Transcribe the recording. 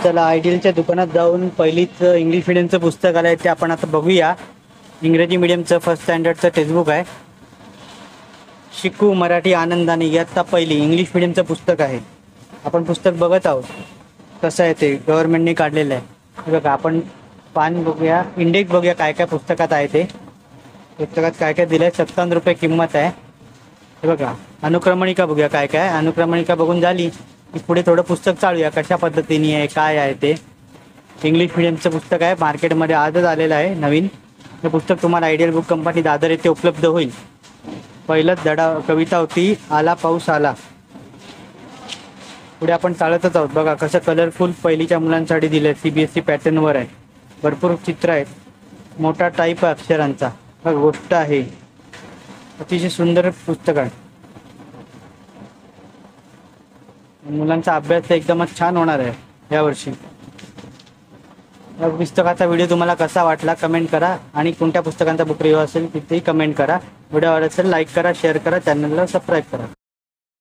चला आयडियलच्या दुकानात जाऊन पहिलीच इंग्लिश मिडियमचं पुस्तक आलं आहे ते आपण आता बघूया. इंग्रजी मिडियमचं फर्स्ट स्टँडर्डचं टेक्स्टबुक आहे. शिकू मराठी आनंदाने इयत्ता पहिली इंग्लिश मिडियमचं पुस्तक आहे. आपण पुस्तक बघत आहोत कसं आहे ते गव्हर्नमेंटने काढलेलं आहे. हे बघा आपण पान बघूया, इंडेक्स बघूया काय काय पुस्तकात आहे ते. पुस्तकात काय काय दिलं आहे. 57 रुपये किंमत आहे. हे बघा अनुक्रमणिका बघूया काय काय. अनुक्रमणिका बघून झाली की पुढे थोडं पुस्तक चालूया कशा पद्धतीने आहे काय आहे ते. इंग्लिश मिडियमचं पुस्तक आहे, मार्केटमध्ये आजच आलेलं आहे नवीन. हे पुस्तक तुम्हाला आयडियल बुक कंपनी दादर येथे उपलब्ध होईल. पहिलंच धडा कविता होती आला पाऊस आला. पुढे आपण चालतच आहोत. बघा कसं कलरफुल पहिलीच्या मुलांसाठी दिलं. CBSE पॅटर्नवर आहे. भरपूर चित्र आहेत. मोठा टाईप आहे अक्षरांचा. बघा गोष्ट आहे. अतिशय सुंदर पुस्तक आहे. मुलांचा अभ्यास एकदमच छान होणार आहे यावर्षी. या पुस्तकाचा व्हिडिओ तुम्हाला कसा वाटला कमेंट करा. आणि कोणत्या पुस्तकांचा बुक रिव्ह्यू असेल तिथेही कमेंट करा. व्हिडिओ आवडला असेल लाईक करा, शेअर करा, चॅनलला सबस्क्राईब करा.